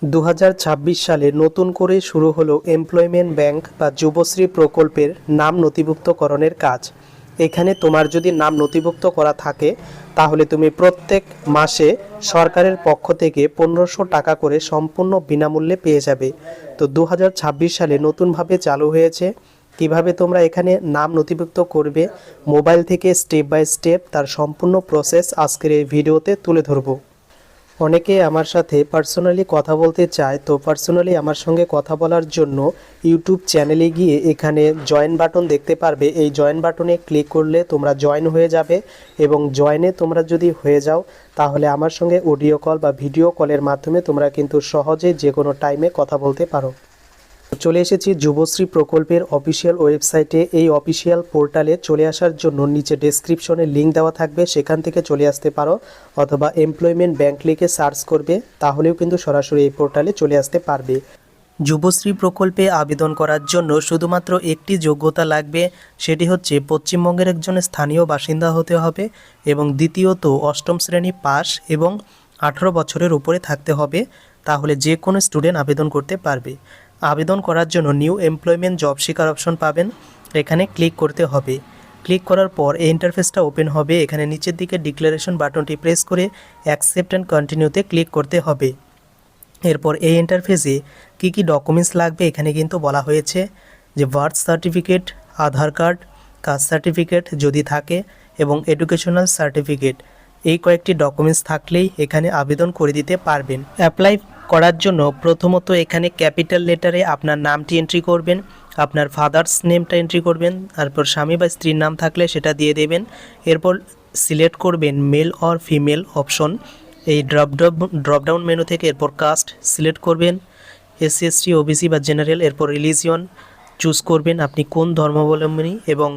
2026 সালে নতুন করে শুরু হলো এমপ্লয়মেন্ট ব্যাংক বা যুবশ্রী প্রকল্পের নাম নথিভুক্তকরণের কাজ। এখানে তোমার যদি নাম নথিভুক্ত করা থাকে তাহলে তুমি প্রত্যেক মাসে সরকারের পক্ষ থেকে 1500 টাকা করে সম্পূর্ণ বিনামূল্যে পেয়ে যাবে। তো 2026 সালে নতুনভাবে চালু হয়েছে। কিভাবে তোমরা এখানে নাম নথিভুক্ত করবে মোবাইল থেকে স্টেপ বাই স্টেপ তার সম্পূর্ণ প্রসেস আজকের এই ভিডিওতে তুলে ধরবো। অনেকে আমার সাথে পার্সোনালি কথা বলতে চায়, তো পার্সোনালি আমার সঙ্গে কথা বলার জন্য ইউটিউব চ্যানেলে গিয়ে এখানে জয়েন বাটন দেখতে পারবে। এই জয়েন বাটনে ক্লিক করলে তোমরা জয়েন হয়ে যাবে এবং জয়েনে তোমরা যদি হয়ে যাও তাহলে আমার সঙ্গে অডিও কল বা ভিডিও কলের মাধ্যমে তোমরা কিন্তু সহজে যে কোনো টাইমে কথা বলতে পারো। চলে এসেছি যুবশ্রী প্রকল্পের অফিসিয়াল ওয়েবসাইটে। এই অফিসিয়াল পোর্টালে চলে আসার জন্য নিচে ডেসক্রিপশনে লিঙ্ক দেওয়া থাকবে, সেখান থেকে চলে আসতে পারো, অথবা এমপ্লয়মেন্ট ব্যাংক লিখে সার্চ করবে, তাহলেও কিন্তু সরাসরি এই পোর্টালে চলে আসতে পারবে। যুবশ্রী প্রকল্পে আবেদন করার জন্য শুধুমাত্র একটি যোগ্যতা লাগবে, সেটি হচ্ছে পশ্চিমবঙ্গের একজন স্থানীয় বাসিন্দা হতে হবে এবং দ্বিতীয়ত 8ম শ্রেণী পাস এবং 18 বছরের উপরে থাকতে হবে, তাহলে যে কোনো স্টুডেন্ট আবেদন করতে পারবে। আবেদন করার জন্য new employment job seeker option পাবেন, এখানে ক্লিক করতে হবে। ক্লিক করার পর এই ইন্টারফেসটা ওপেন হবে। এখানে নিচের দিকে ডিক্লারেশন বাটনটি প্রেস করে অ্যাকসেপ্ট অ্যান্ড কন্টিনিউতে ক্লিক করতে হবে। এরপর এই ইন্টারফেসে কী কী ডকুমেন্টস লাগবে এখানে কিন্তু বলা হয়েছে যে বার্থ সার্টিফিকেট, আধার কার্ড, কাস্ট সার্টিফিকেট যদি থাকে এবং এডুকেশনাল সার্টিফিকেট, এই কয়েকটি ডকুমেন্টস থাকলেই এখানে আবেদন করে দিতে পারবেন। অ্যাপ্লাই করার জন্য প্রথমত এখানে ক্যাপিটাল লেটারে আপনার নামটি এন্ট্রি করবেন, আপনার ফাদার্স নেমটা এন্ট্রি করবেন, তারপর স্বামী বা স্ত্রীর নাম থাকলে সেটা দিয়ে দেবেন। এরপর সিলেক্ট করবেন মেল অর ফিমেল অপশন, এই ড্রপডাউন মেনু থেকে এরপর কাস্ট সিলেক্ট করবেন, এসসি এসটি ওবিসি বা জেনারেল। এরপর রিলিজিয়ন চুজ করবেন, আপনি কোন ধর্মাবলম্বী, এবং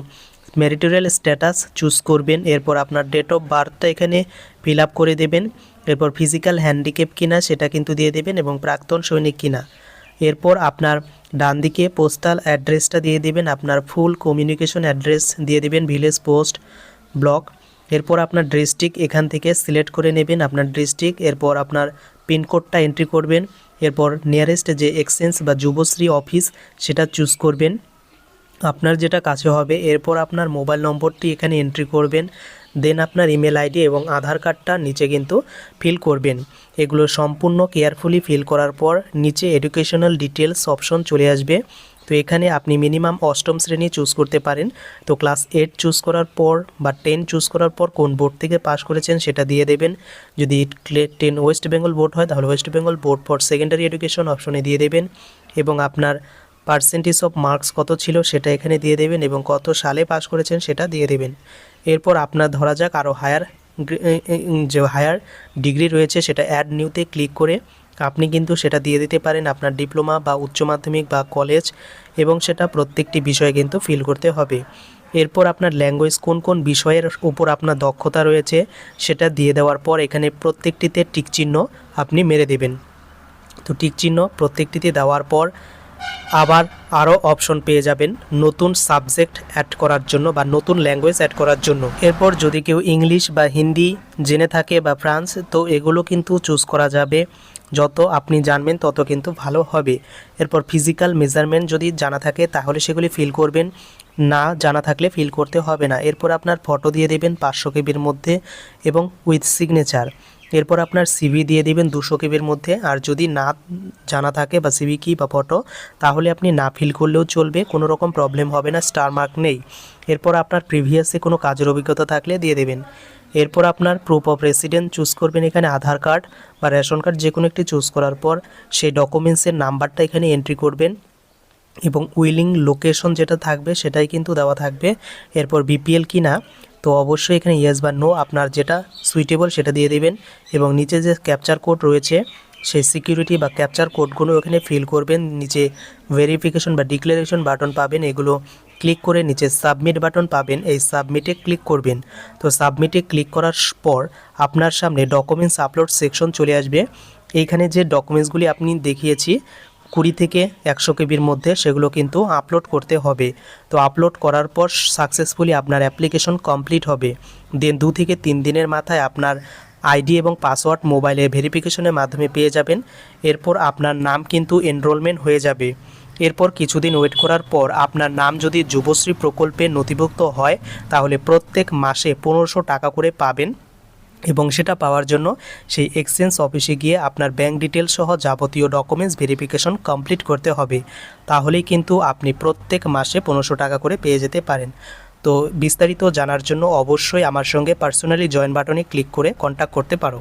ম্যারিটোরিয়াল স্ট্যাটাস চুজ করবেন। এরপর আপনার ডেট অফ বার্থটা এখানে ফিল আপ করে দেবেন। এরপর ফিজিক্যাল হ্যান্ডিক্যাপ কিনা সেটা কিন্তু দিয়ে দেবেন এবং প্রাক্তন সৈনিক কিনা। এরপর আপনার ডান দিকে পোস্টাল অ্যাড্রেসটা দিয়ে দেবেন, আপনার ফুল কমিউনিকেশন অ্যাড্রেস দিয়ে দেবেন, ভিলেজ, পোস্ট, ব্লক। এরপর আপনার ডিস্ট্রিক্ট এখান থেকে সিলেক্ট করে নেবেন আপনার ডিস্ট্রিক্ট। এরপর আপনার পিনকোডটা এন্ট্রি করবেন। এরপর নিয়ারেস্ট যে এক্সচেঞ্জ বা যুবশ্রী অফিস সেটা চুজ করবেন আপনার যেটা কাছে হবে। এরপর আপনার মোবাইল নম্বরটি এখানে এন্ট্রি করবেন, দেন আপনার ইমেল আইডি এবং আধার কার্ডটা নিচে কিন্তু ফিল করবেন। এগুলো সম্পূর্ণ কেয়ারফুলি ফিল করার পর নিচে এডুকেশনাল ডিটেলস অপশন চলে আসবে। তো এখানে আপনি মিনিমাম 8ম শ্রেণী চুজ করতে পারেন। তো ক্লাস 8 চুজ করার পর বা 10 চুজ করার পর কোন বোর্ড থেকে পাস করেছেন সেটা দিয়ে দেবেন। যদি 10 ওয়েস্ট বেঙ্গল বোর্ড হয় তাহলে West Bengal board for secondary education অপশনে দিয়ে দেবেন এবং আপনার পার্সেন্টেজ অফ মার্কস কত ছিল সেটা এখানে দিয়ে দেবেন এবং কত সালে পাস করেছেন সেটা দিয়ে দেবেন। এরপর আপনার ধরা যাক আরও হায়ার ডিগ্রি রয়েছে, সেটা অ্যাড নিউতে ক্লিক করে আপনি কিন্তু সেটা দিয়ে দিতে পারেন, আপনার ডিপ্লোমা বা উচ্চ মাধ্যমিক বা কলেজ, এবং সেটা প্রত্যেকটি বিষয়ে কিন্তু ফিল করতে হবে। এরপর আপনার ল্যাঙ্গুয়েজ কোন কোন বিষয়ের উপর আপনার দক্ষতা রয়েছে সেটা দিয়ে দেওয়ার পর এখানে প্রত্যেকটিতে টিক চিহ্ন আপনি মেরে দেবেন। তো টিক চিহ্ন প্রত্যেকটিতে দেওয়ার পর আবার আরও অপশন পেয়ে যাবেন নতুন সাবজেক্ট অ্যাড করার জন্য বা নতুন ল্যাঙ্গুয়েজ অ্যাড করার জন্য। এরপর যদি কেউ ইংলিশ বা হিন্দি জেনে থাকে বা ফ্রান্স, তো এগুলো কিন্তু চুজ করা যাবে, যত আপনি জানবেন তত কিন্তু ভালো হবে। এরপর ফিজিক্যাল মেজারমেন্ট যদি জানা থাকে তাহলে সেগুলি ফিল করবেন, না জানা থাকলে ফিল করতে হবে না। এরপর আপনার ফটো দিয়ে দেবেন 500 কেবির মধ্যে এবং উইথ সিগনেচার। এরপর আপনার সিভি দিয়ে দেবেন 200 কেবির মধ্যে, আর যদি না জানা থাকে বা সিভি কি বা ফটো তাহলে আপনি না ফিল করলেও চলবে, কোনো রকম প্রবলেম হবে না, স্টার মার্ক নেই। এরপর আপনার প্রিভিয়াসে কোনো কাজের অভিজ্ঞতা থাকলে দিয়ে দেবেন। এরপর আপনার প্রুফ অফ রেসিডেন্ট চুজ করবেন, এখানে আধার কার্ড বা রেশন কার্ড যে কোনো একটি চুজ করার পর সেই ডকুমেন্টসের নাম্বারটা এখানে এন্ট্রি করবেন এবং উইলিং লোকেশন যেটা থাকবে সেটাই কিন্তু দেওয়া থাকবে। এরপর বিপিএল কি না, তো অবশ্যই এখানে ইয়েস বা নো আপনার যেটা সুইটেবল সেটা দিয়ে দেবেন এবং নিচে যে ক্যাপচার কোড রয়েছে সেই সিকিউরিটি বা ক্যাপচার কোডগুলো এখানে ফিল করবেন। নিচে ভেরিফিকেশন বা ডিক্লারেশন বাটন পাবেন, এগুলো ক্লিক করে নিচে সাবমিট বাটন পাবেন, এই সাবমিটে ক্লিক করবেন। তো সাবমিটে ক্লিক করার পর আপনার সামনে ডকুমেন্টস আপলোড সেকশন চলে আসবে। এইখানে যে ডকুমেন্টসগুলি আপনি দেখিয়েছি 20 থেকে 100 কেবির মধ্যে সেগুলো কিন্তু আপলোড করতে হবে। তো আপলোড করার পর সাকসেসফুলি আপনার অ্যাপ্লিকেশন কমপ্লিট হবে। দেন 2 থেকে 3 দিনের মাথায় আপনার আইডি এবং পাসওয়ার্ড মোবাইলে ভেরিফিকেশনের মাধ্যমে পেয়ে যাবেন। এরপর আপনার নাম কিন্তু এনরোলমেন্ট হয়ে যাবে। এরপর কিছুদিন ওয়েট করার পর আপনার নাম যদি যুবশ্রী প্রকল্পে নথিভুক্ত হয় তাহলে প্রত্যেক মাসে 1500 টাকা করে পাবেন এবং সেটা পাওয়ার জন্য সেই এক্সচেঞ্জ অফিসে গিয়ে আপনার ব্যাংক ডিটেলস সহ যাবতীয় ডকুমেন্টস ভেরিফিকেশন কমপ্লিট করতে হবে। তাহলেই কিন্তু আপনি প্রত্যেক মাসে 1500 টাকা করে পেয়ে যেতে পারেন। তো বিস্তারিত জানার জন্য অবশ্যই আমার সঙ্গে পার্সোনালি জয়েন বাটনে ক্লিক করে কন্ট্যাক্ট করতে পারো।